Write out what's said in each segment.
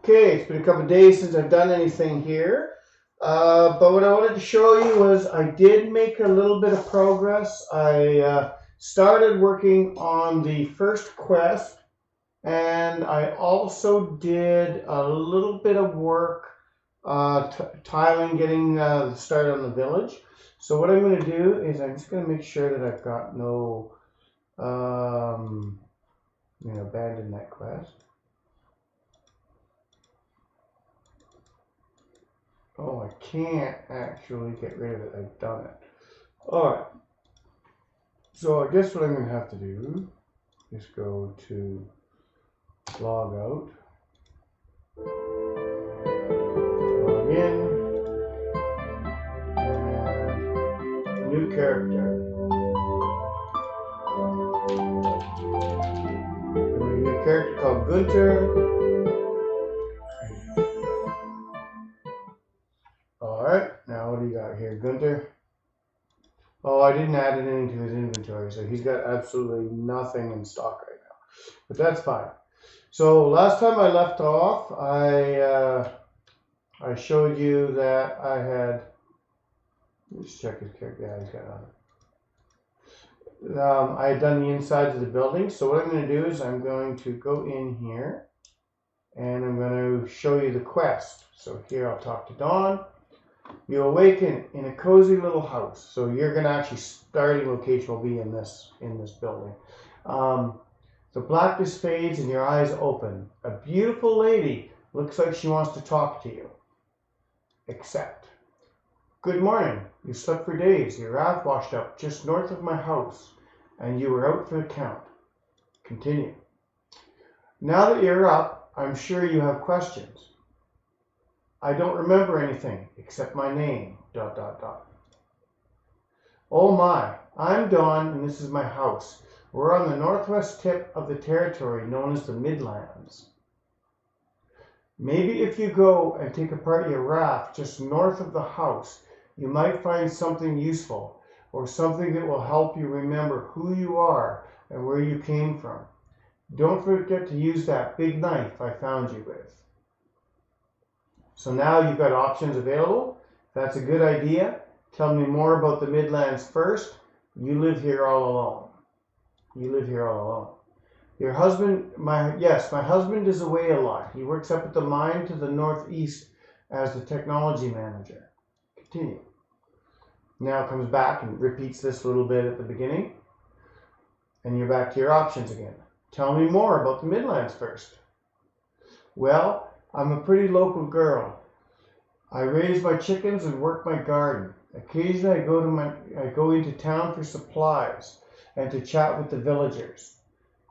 Okay, it's been a couple of days since I've done anything here, but what I wanted to show you was I did make a little bit of progress. I started working on the first quest, and I also did a little bit of work tiling, getting the start on the village. So what I'm going to do is I'm just going to make sure that I've got no abandon that quest. Oh, I can't actually get rid of it. I've done it. Alright. So I guess what I'm going to have to do is go to log out, log in, and new character. And a new character called Gunter. Alright, now what do you got here, Gunter? Oh, I didn't add anything to his inventory, so he's got absolutely nothing in stock right now. But that's fine. So last time I left off, I showed you that I had. Let's check his character. Yeah, he's got nothing. I had done the insides of the building. So what I'm going to do is I'm going to go in here, and I'm going to show you the quest. So here I'll talk to Dawn. You awaken in a cozy little house. So you're going to actually starting location will be in this building. The blackness fades and your eyes open. A beautiful lady looks like she wants to talk to you. Accept. Good morning. You slept for days. Your raft washed up just north of my house, and you were out for the count. Continue. Now that you're up, I'm sure you have questions. I don't remember anything except my name, ... Oh my, I'm Dawn and this is my house. We're on the northwest tip of the territory known as the Midlands. Maybe if you go and take apart your raft just north of the house, you might find something useful or something that will help you remember who you are and where you came from. Don't forget to use that big knife I found you with. So now you've got options available. That's a good idea. Tell me more about the Midlands first. You live here all alone. You live here all alone. Your husband, my husband is away a lot. He works up at the mine to the northeast as the technology manager. Continue. Now comes back and repeats this a little bit at the beginning. And you're back to your options again. Tell me more about the Midlands first. Well, I'm a pretty local girl. I raise my chickens and work my garden. Occasionally I go into town for supplies and to chat with the villagers.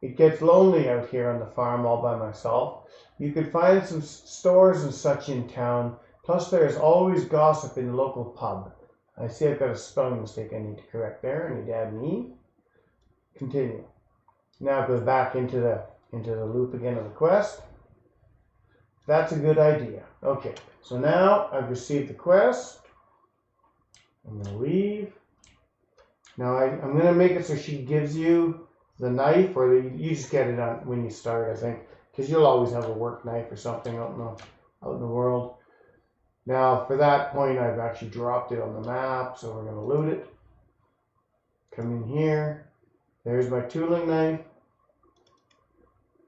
It gets lonely out here on the farm all by myself. You could find some stores and such in town, plus there's always gossip in the local pub. I see I've got a spelling mistake I need to correct there. I need to add an E. Continue. Now it goes back into the loop again of the quest. That's a good idea. Okay, so now I've received the quest. I'm going to leave. Now I'm going to make it so she gives you the knife, or you just get it on when you start, I think, because you'll always have a work knife or something out in the world. Now for that point, I've actually dropped it on the map, so we're going to loot it. Come in here. There's my tooling knife.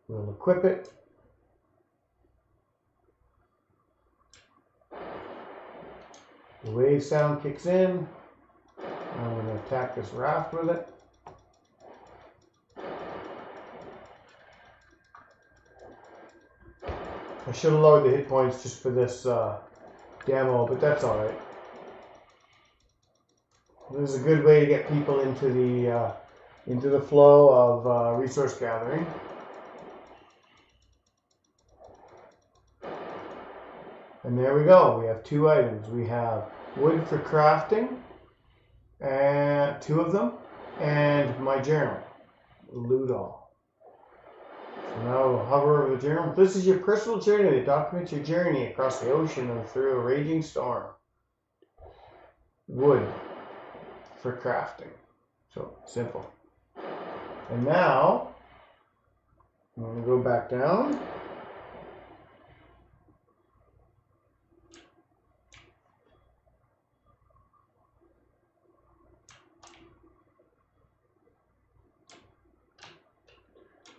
We'll equip it. The wave sound kicks in. I'm going to attack this raft with it. I should have lowered the hit points just for this demo, but that's alright. This is a good way to get people into the flow of resource gathering. And there we go. We have two items. We have wood for crafting, and 2 of them, and my journal. Loot all. So now we'll hover over the journal. This is your personal journey that documents your journey across the ocean and through a raging storm. Wood for crafting. So simple. And now I'm going to go back down.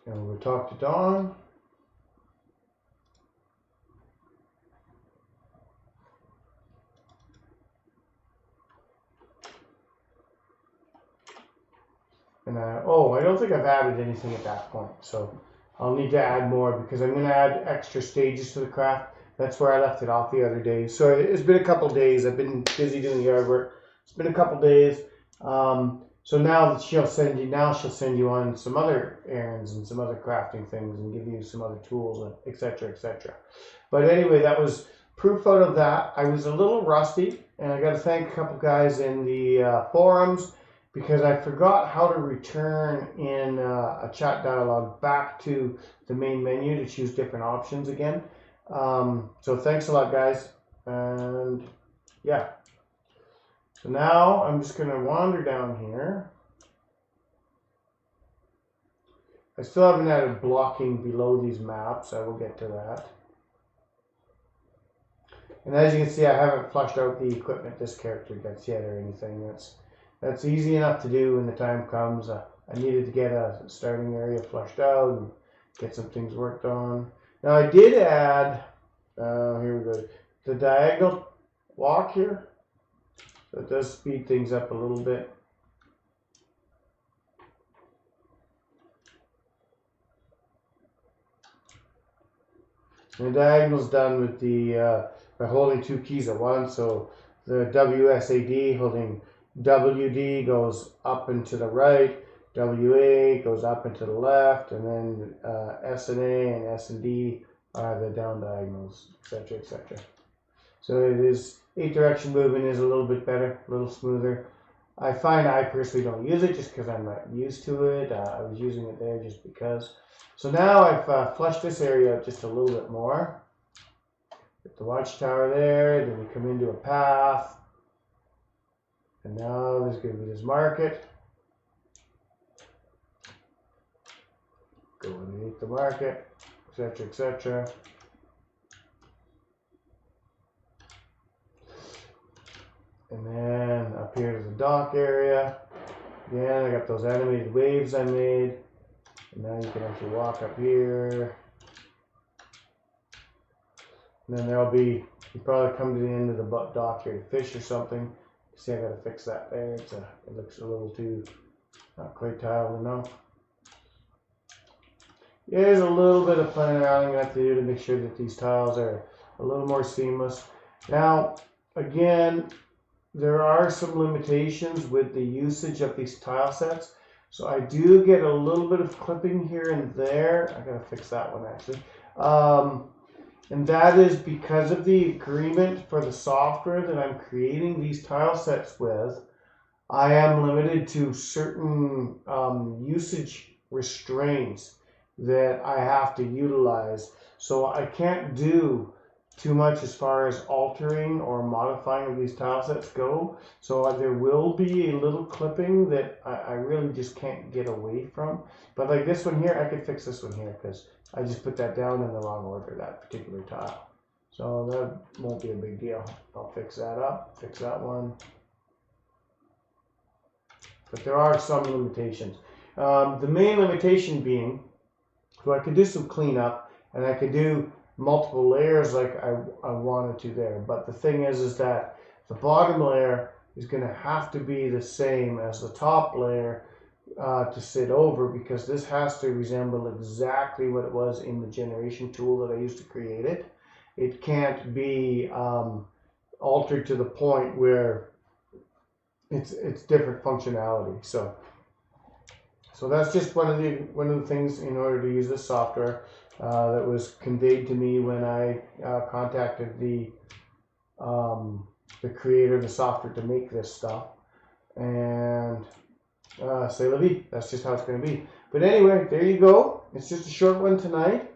And we'll talk to Dawn. And I don't think I've added anything at that point. So I'll need to add more because I'm going to add extra stages to the craft. That's where I left it off the other day. So it's been a couple days. I've been busy doing yard work. It's been a couple days. So now she'll send you on some other errands and some other crafting things and give you some other tools, and etc., etc. But anyway, that was proof out of that. I was a little rusty, and I got to thank a couple guys in the forums because I forgot how to return in a chat dialogue back to the main menu to choose different options again. So thanks a lot, guys. And yeah. So now I'm just going to wander down here. I still haven't added blocking below these maps. I will get to that. And as you can see, I haven't flushed out the equipment this character gets yet or anything. That's easy enough to do when the time comes. I needed to get a starting area flushed out and get some things worked on. Now I did add, here we go, the diagonal walk here. So it does speed things up a little bit. And the diagonal's done with the by holding two keys at once. So the WSAD holding WD goes up and to the right, WA goes up and to the left, and then S and A and S and D are the down diagonals, etc., etc. So it is 8-direction movement is a little bit better, a little smoother. I find I personally don't use it just because I'm not used to it. I was using it there just because. So now I've flushed this area up just a little bit more. Get the watchtower there, then we come into a path. And now there's going to be this market. Go underneath the market, etc., etc. And then up here to the dock area. Again, I got those animated waves I made. And now you can actually walk up here. And then there'll be, you probably come to the end of the dock here to fish or something. See, I gotta fix that there. It looks a little too, not quite tiled enough. Yeah, there's a little bit of playing around I'm gonna have to do to make sure that these tiles are a little more seamless. Now, again, there are some limitations with the usage of these tile sets. So I do get a little bit of clipping here and there. I gotta fix that one actually. And that is because of the agreement for the software that I'm creating these tile sets with. I am limited to certain usage restraints that I have to utilize. So I can't do too much as far as altering or modifying these tile sets go. So there will be a little clipping that I really just can't get away from. But like this one here, I could fix this one here because I just put that down in the wrong order, that particular tile. So that won't be a big deal. I'll fix that up, fix that one. But there are some limitations. The main limitation being, so I could do some cleanup and I could do multiple layers like I wanted to there. But the thing is that the bottom layer is going to have to be the same as the top layer to sit over, because this has to resemble exactly what it was in the generation tool that I used to create it. It can't be altered to the point where it's different functionality. So that's just one of the things in order to use this software that was conveyed to me when I contacted the creator of the software to make this stuff. And c'est la vie. That's just how it's going to be. But anyway, there you go. It's just a short one tonight.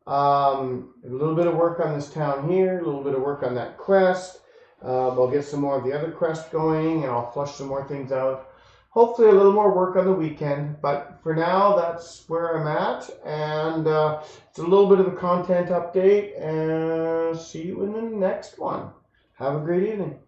A little bit of work on this town here, a little bit of work on that quest. I'll get some more of the other quest going, and I'll flush some more things out. Hopefully a little more work on the weekend, but for now, that's where I'm at. And it's a little bit of a content update, and see you in the next one. Have a great evening.